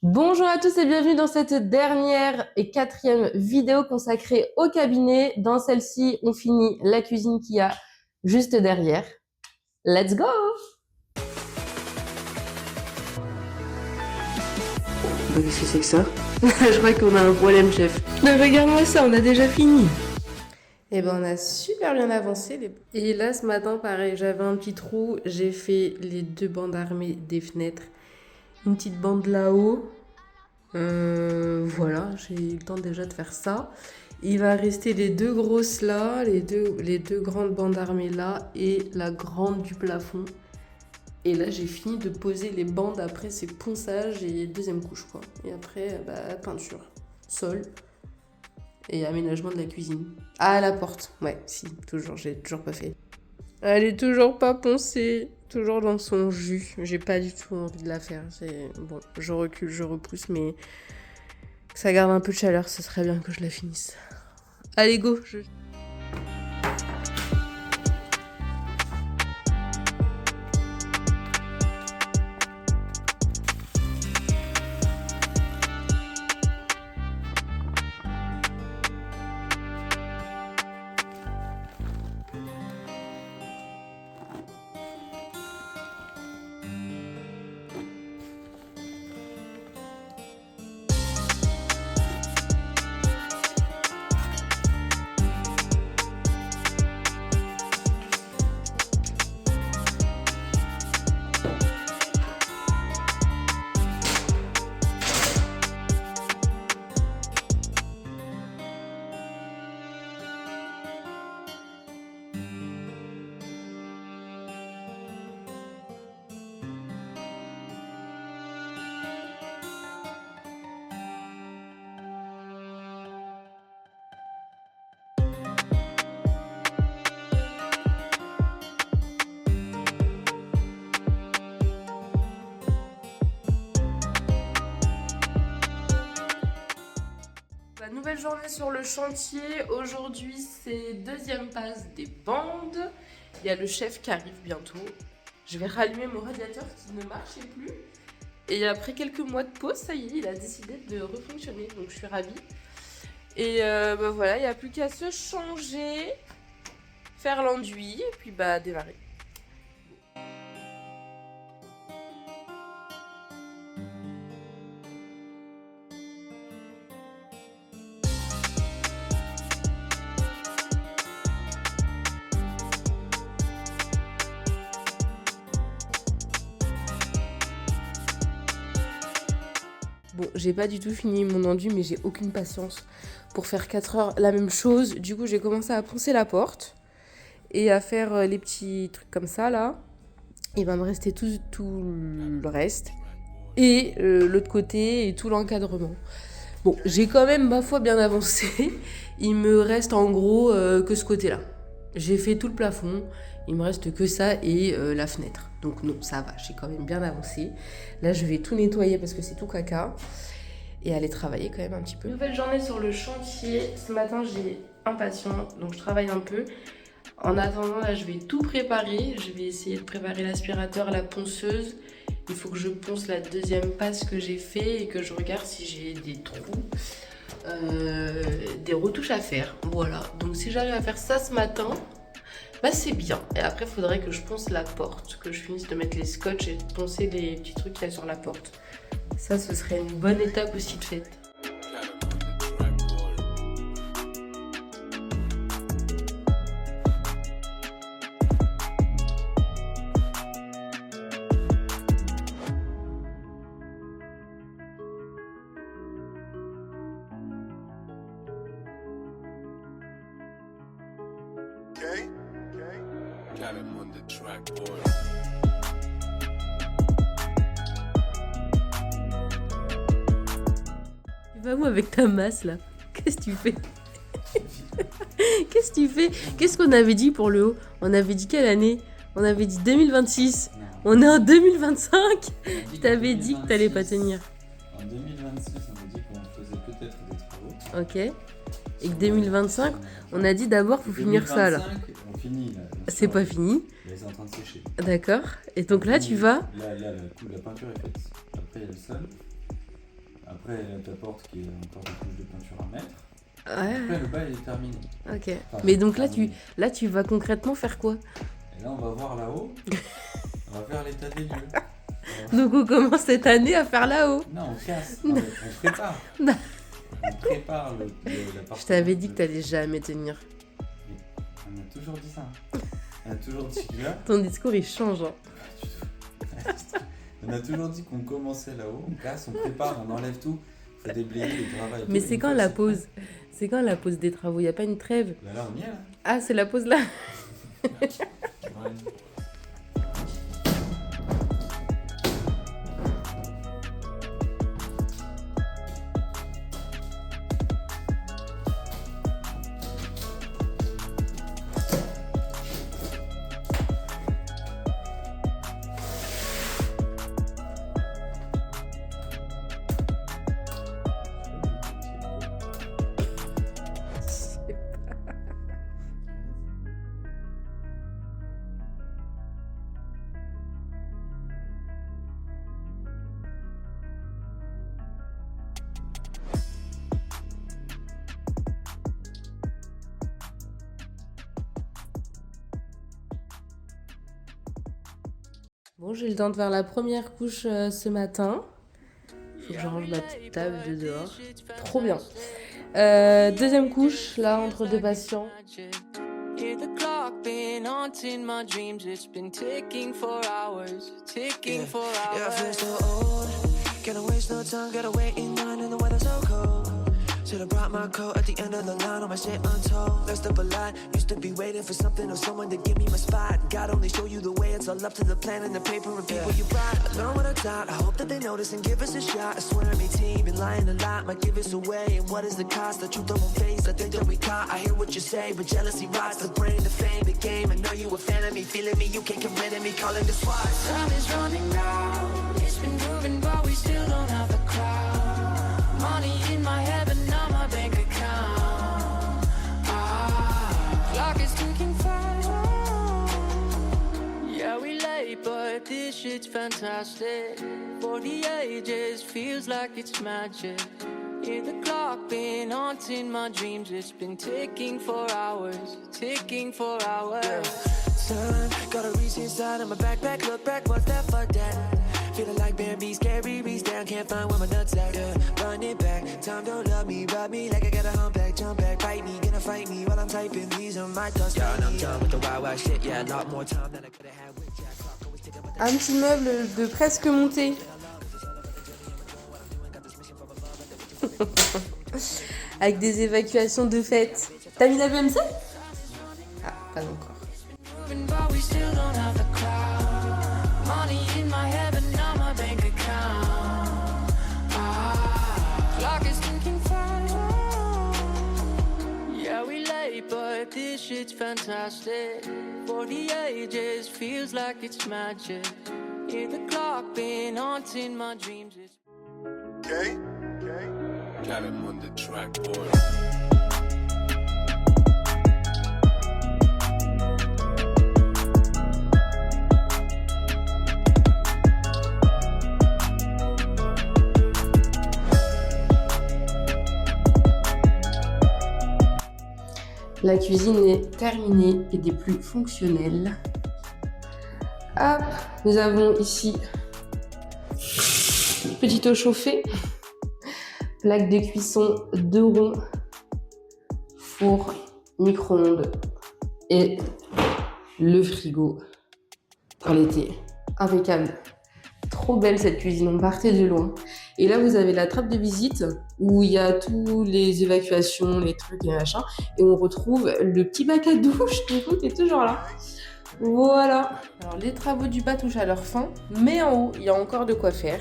Bonjour à tous et bienvenue dans cette dernière et quatrième vidéo consacrée au cabinet. Dans celle-ci, on finit la cuisine qu'il y a juste derrière. Let's go! Qu'est-ce que c'est que ça? Je crois qu'on a un problème, chef. Mais regarde-moi ça, on a déjà fini. Eh ben, on a super bien avancé. Et là, ce matin, pareil, j'avais un petit trou. J'ai fait les deux bandes armées des fenêtres. Une petite bande là-haut. Voilà, j'ai eu le temps déjà de faire ça. Il va rester les deux grosses là, les deux grandes bandes armées là et la grande du plafond. Et là, j'ai fini de poser les bandes. Après, c'est ponçage et deuxième couche, quoi. Et après, peinture, sol et aménagement de la cuisine. Ah, la porte. Ouais, si, toujours, j'ai toujours pas fait. Elle est toujours pas poncée, toujours dans son jus. J'ai pas du tout envie de la faire. Bon, je recule, je repousse, mais ça garde un peu de chaleur, ce serait bien que je la finisse. Allez, go! Nouvelle journée sur le chantier. Aujourd'hui, c'est deuxième passe des bandes. Il y a le chef qui arrive bientôt. Je vais rallumer mon radiateur qui ne marchait plus. Et après quelques mois de pause, ça y est, il a décidé de refonctionner. Donc je suis ravie. Et voilà, il n'y a plus qu'à se changer, faire l'enduit et puis démarrer. Bon, j'ai pas du tout fini mon enduit, mais j'ai aucune patience pour faire 4 heures la même chose. Du coup, j'ai commencé à poncer la porte et à faire les petits trucs comme ça, là. Il va me rester tout le reste. Et l'autre côté et tout l'encadrement. Bon, j'ai quand même, ma foi, bien avancé. Il me reste en gros que ce côté-là. J'ai fait tout le plafond. Il me reste que ça et la fenêtre. Donc non, ça va, j'ai quand même bien avancé. Là, je vais tout nettoyer parce que c'est tout caca. Et aller travailler quand même un petit peu. Nouvelle journée sur le chantier. Ce matin, j'ai un patient, donc je travaille un peu. En attendant, là, je vais tout préparer. Je vais essayer de préparer l'aspirateur, la ponceuse. Il faut que je ponce la deuxième passe que j'ai fait et que je regarde si j'ai des trous, des retouches à faire. Voilà, donc si j'arrive à faire ça ce matin, c'est bien. Et après, il faudrait que je ponce la porte, que je finisse de mettre les scotch et de poncer les petits trucs qu'il y a sur la porte. Ça, ce serait une bonne étape aussi de faite. Tu vas où avec ta masse là? Qu'est-ce que tu fais? Qu'est-ce que tu fais? Qu'est-ce qu'on avait dit pour le haut? On avait dit quelle année? On avait dit 2026. On est en 2025. Je t'avais dit que t'allais pas tenir. En 2026, on a dit qu'on faisait peut-être des travaux. Ok. Et que 2025, on a dit d'abord faut finir ça là. On finit là. C'est pas fini. Là, c'est en train de sécher. D'accord. Et donc là, tu vas. Là, la peinture est faite. Après, il y a le sol. Après, ta porte qui est encore des couches de peinture à mettre. Ouais, Après, le bas il est terminé. ok. Enfin, Mais donc terminé. là, tu vas concrètement faire quoi? Et là, on va voir là-haut. On va faire l'état des lieux. Donc on commence cette année à faire là-haut. Non, on casse. Non, mais on prépare. Non. On prépare la partie. Je t'avais dit que t'allais jamais tenir. On a toujours dit ça. On a toujours dit que là. Ton discours, il change. Hein. On a toujours dit qu'on commençait là-haut, on casse, on prépare, on enlève tout, on fait déblayer les travaux. Mais c'est quand la pause? C'est quand la pause des travaux? Y a pas une trêve? Là, on y est là. Ah, c'est la pause là? Ouais. Bon, j'ai le temps de faire la première couche ce matin. Faut que je range ma petite table de dehors. Trop bien. Deuxième couche, là, entre deux patients. Hear the clock been haunting my dreams. It's been ticking for hours, ticking for hours. Yeah, I feel so old. Gotta waste no time, gotta wait in line, and the weather's so cold. Should've brought my coat at the end of the line, on my shit untold. Messed up a lot, used to be waiting for something or someone to give me my spot. God only show you the way, it's all up to the plan and the paper and people you brought. I learned what I taught, I hope that they notice and give us a shot. I swear every team been lying a lot, might give us away. And what is the cost? The truth I won't face, I think that we caught. I hear what you say, but jealousy rots the brain, the fame, the game. I know you a fan of me, feeling me, you can't get rid of me, calling the SWAT. Time is running out. It's been moving, but we still don't have the crowd. Money in my head, but not my bank account. Clock is ticking fast. Yeah, we late, but this shit's fantastic. For the ages, feels like it's magic. Hear the clock been haunting my dreams. It's been ticking for hours, ticking for hours. Son, gotta reach inside of my backpack, look back, what's that, fuck that. Feeling like Bambi, scary, reach down, can't find where my nuts at, yeah. Run it back, time don't love me, rub me like I got a humpback, jump back, bite me, gonna fight me while I'm typing, these are my thoughts. Yeah, and I'm done with the wild, wild shit, yeah, a lot more time than I could've had with Jack. Clock always ticking, but Un petit meuble de presque monté. Avec des évacuations de fête. T'as mis la BMC? Ah, pas encore. Moving, but we still don't have the crowd. Money in my head, but not my bank account. Clock is ticking fast. Yeah, we late, but this shit's fantastic. For the ages, feels like it's magic. Hear the clock been haunting my dreams. Okay. Got him on the track, boy. La cuisine est terminée et des plus fonctionnelles. Hop, nous avons ici petite eau chauffée, plaque de cuisson 2 ronds, four, micro-ondes et le frigo pour l'été. Impeccable. Trop belle cette cuisine, on partait de loin. Et là, vous avez la trappe de visite où il y a tous les évacuations, les trucs et machin. Et on retrouve le petit bac à douche, du coup, qui est toujours là. Voilà. Alors, les travaux du bas touchent à leur fin, mais en haut, il y a encore de quoi faire.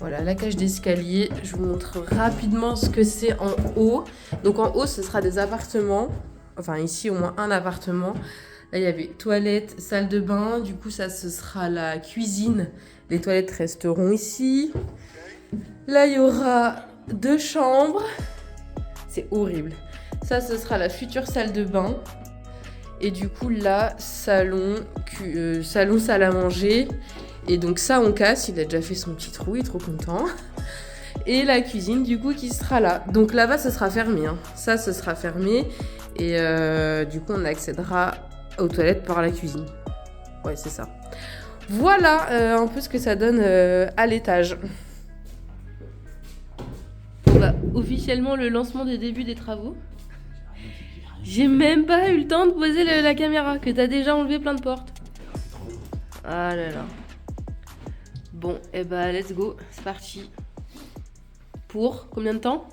Voilà, la cage d'escalier. Je vous montre rapidement ce que c'est en haut. Donc, en haut, ce sera des appartements. Enfin, ici, au moins un appartement. Là, il y avait toilette, salle de bain. Du coup, ça, ce sera la cuisine. Les toilettes resteront ici. Là, il y aura 2 chambres. C'est horrible. Ça, ce sera la future salle de bain. Et du coup, là, salon, salle à manger. Et donc ça, on casse. Il a déjà fait son petit trou, il est trop content. Et la cuisine, du coup, qui sera là. Donc là-bas, ça sera fermé. Hein. Ça, ce sera fermé. Et du coup, on accédera aux toilettes par la cuisine. Ouais, c'est ça. Voilà un peu ce que ça donne à l'étage. Bah, officiellement, le lancement des débuts des travaux. J'ai même pas eu le temps de poser la caméra, que t'as déjà enlevé plein de portes. Ah là là. Bon, et bah, let's go. C'est parti. Pour combien de temps?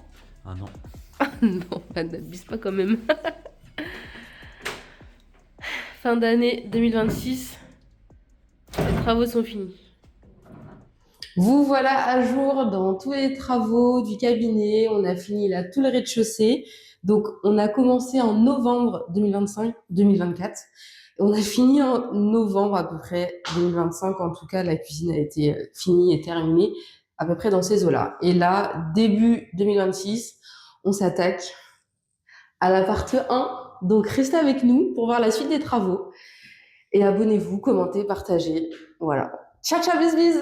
Un an. Non, n'abuse pas quand même. Fin d'année 2026. Les travaux sont finis. Vous voilà à jour dans tous les travaux du cabinet. On a fini là tout le rez-de-chaussée. Donc, on a commencé en novembre 2024. On a fini en novembre à peu près 2025. En tout cas, la cuisine a été finie et terminée à peu près dans ces eaux-là. Et là, début 2026, on s'attaque à la partie 1. Donc, restez avec nous pour voir la suite des travaux. Et abonnez-vous, commentez, partagez. Voilà. Ciao, ciao, bis, bis!